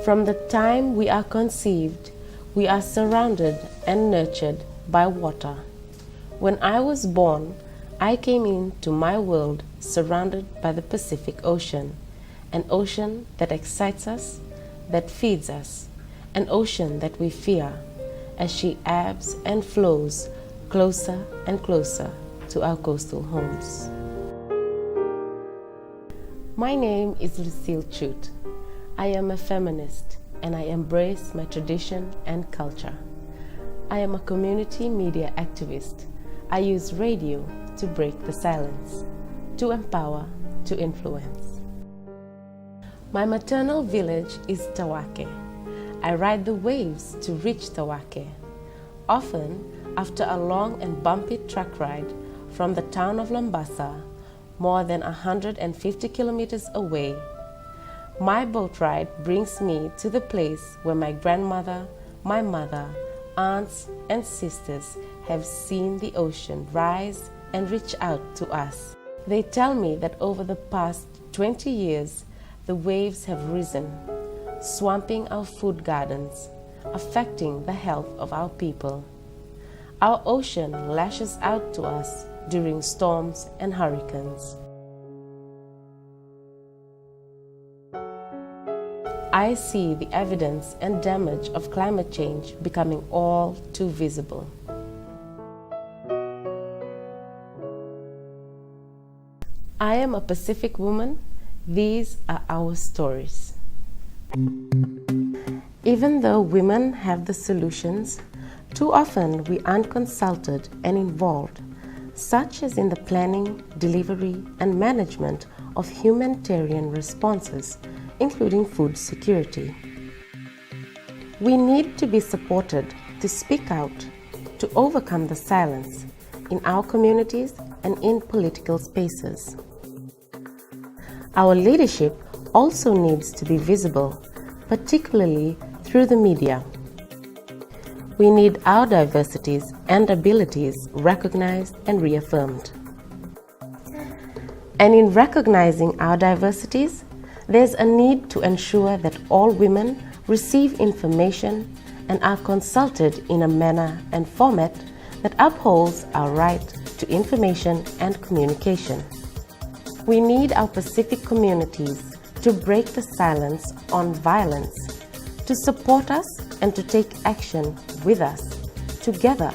From the time we are conceived, we are surrounded and nurtured by water. When I was born, I came into my world surrounded by the Pacific Ocean, an ocean that excites us, that feeds us, an ocean that we fear as she ebbs and flows closer and closer to our coastal homes. My name is Lucille Chute. I am a feminist and I embrace my tradition and culture. I am a community media activist. I use radio to break the silence, to empower, to influence. My maternal village is Tawake. I ride the waves to reach Tawake, often after a long and bumpy truck ride from the town of Labasa, more than 150 kilometers away. My boat ride brings me to the place where my grandmother, my mother, aunts and sisters have seen the ocean rise and reach out to us. They tell me that over the past 20 years, the waves have risen, swamping our food gardens, affecting the health of our people. Our ocean lashes out to us during storms and hurricanes. I see the evidence and damage of climate change becoming all too visible. I am a Pacific woman. These are our stories. Even though women have the solutions, too often we aren't consulted and involved, such as in the planning, delivery, and management of humanitarian responses, including food security. We need to be supported to speak out, to overcome the silence in our communities and in political spaces. Our leadership also needs to be visible, particularly through the media. We need our diversities and abilities recognized and reaffirmed. And in recognizing our diversities, there's a need to ensure that all women receive information and are consulted in a manner and format that upholds our right to information and communication. We need our Pacific communities to break the silence on violence, to support us and to take action with us, together,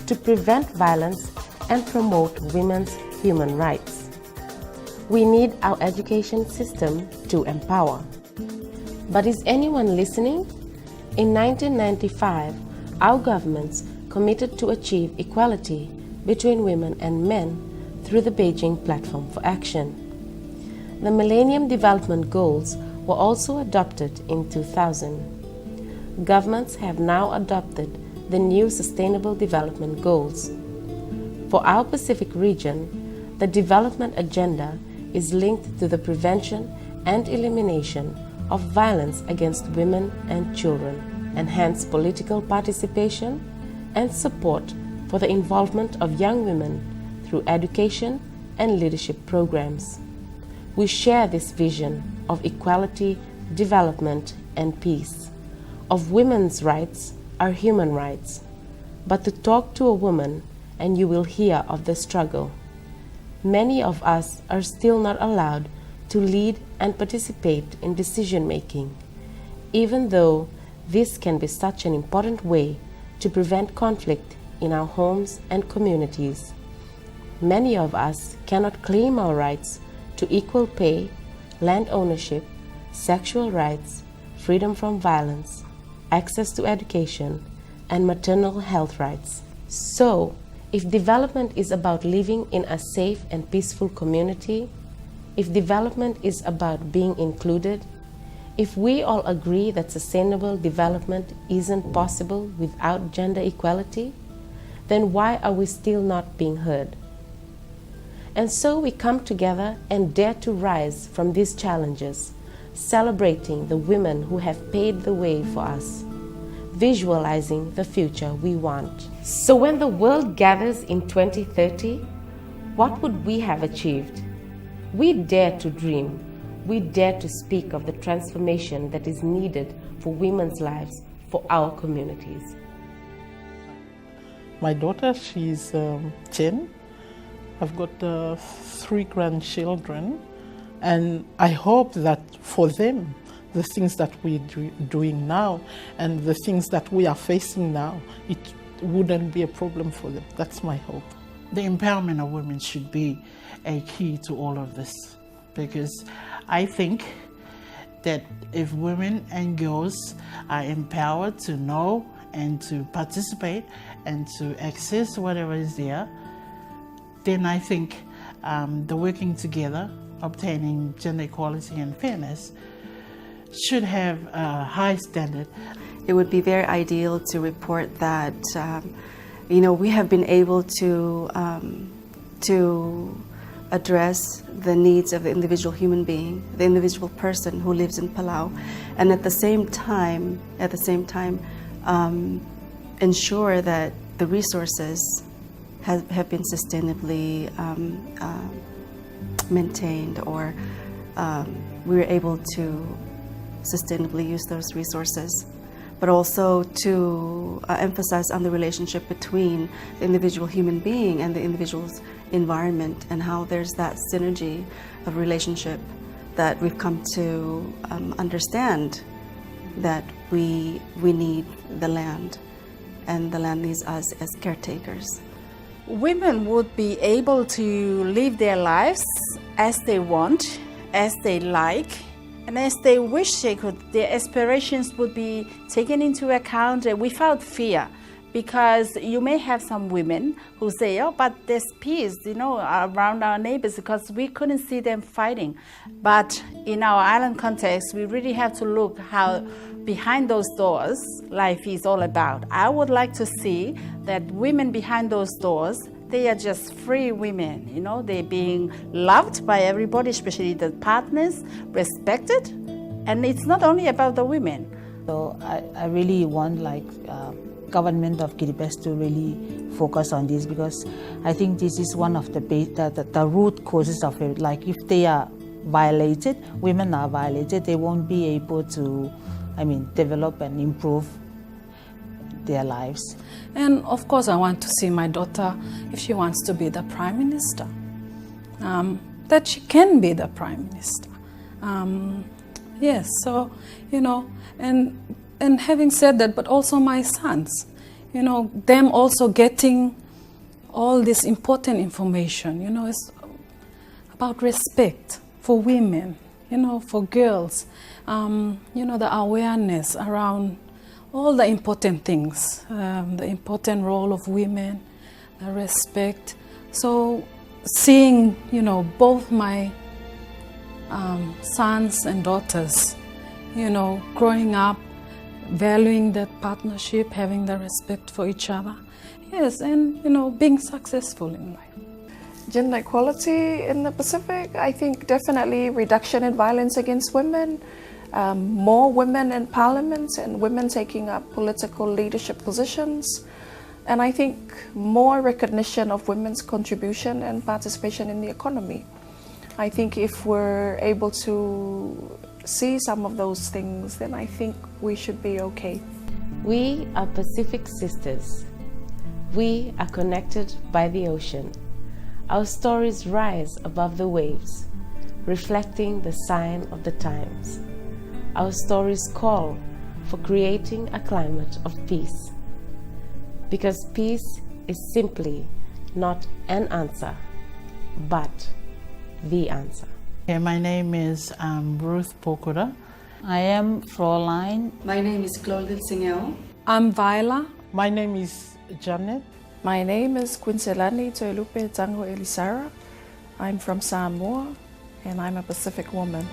to prevent violence and promote women's human rights. We need our education system to empower. But is anyone listening? In 1995, our governments committed to achieve equality between women and men through the Beijing Platform for Action. The Millennium Development Goals were also adopted in 2000. Governments have now adopted the new Sustainable Development Goals. For our Pacific region, the development agenda is linked to the prevention and elimination of violence against women and children, enhance political participation, and support for the involvement of young women through education and leadership programs. We share this vision of equality, development, and peace, of women's rights are human rights. But to talk to a woman and you will hear of the struggle. Many of us are still not allowed to lead and participate in decision-making, even though this can be such an important way to prevent conflict in our homes and communities. Many of us cannot claim our rights to equal pay, land ownership, sexual rights, freedom from violence, access to education, and maternal health rights. So, if development is about living in a safe and peaceful community, if development is about being included, if we all agree that sustainable development isn't possible without gender equality, then why are we still not being heard? And so we come together and dare to rise from these challenges, celebrating the women who have paved the way for us, visualizing the future we want. So when the world gathers in 2030, what would we have achieved? We dare to dream. we dare to speak of the transformation that is needed for women's lives, for our communities. My daughter, she's 10. I've got 3 grandchildren, and I hope that for them, the things that we're doing now and the things that we are facing now, it wouldn't be a problem for them. That's my hope. The empowerment of women should be a key to all of this, because I think that if women and girls are empowered to know and to participate and to access whatever is there, then I think the working together, obtaining gender equality and fairness, should have a high standard. It would be very ideal to report that we have been able to address the needs of the individual human being, the individual person who lives in Palau, and at the same time, ensure that the resources have been sustainably maintained, or we're able to sustainably use those resources, but also to emphasize on the relationship between the individual human being and the individual's environment, and how there's that synergy of relationship that we've come to understand that we need the land, and the land needs us as caretakers. Women would be able to live their lives as they want, as they like, and as they wish they could. Their aspirations would be taken into account without fear, because you may have some women who say, oh, but there's peace, around our neighbors, because we couldn't see them fighting. But in our island context, we really have to look how behind those doors life is all about. I would like to see that women behind those doors, they are just free women, they're being loved by everybody, especially the partners, respected. And it's not only about the women. So I really want government of Kiribati to really focus on this, because I think this is one of the root causes of it. Like if they are violated, women are violated, they won't be able to, develop and improve their lives. And of course I want to see my daughter, if she wants to be the Prime Minister, that she can be the Prime Minister. Yes, so, and having said that, but also my sons, them also getting all this important information, it's about respect for women, for girls, the awareness around all the important things, the important role of women, the respect. So seeing, both my sons and daughters, growing up, valuing that partnership, having the respect for each other, yes, and being successful in life. Gender equality in the Pacific, I think definitely reduction in violence against women, more women in parliament and women taking up political leadership positions, and I think more recognition of women's contribution and participation in the economy. I think if we're able to see some of those things, then I think we should be okay. We are Pacific sisters. We are connected by the ocean. Our stories rise above the waves, reflecting the sign of the times. Our stories call for creating a climate of peace, because peace is simply not an answer, but the answer. Okay, my name is Ruth Pokora. I am Fräulein. My name is Klouldil. I'm Viola. My name is Janet. My name is Quincelani Toilupe Tango Elisara. I'm from Samoa and I'm a Pacific woman.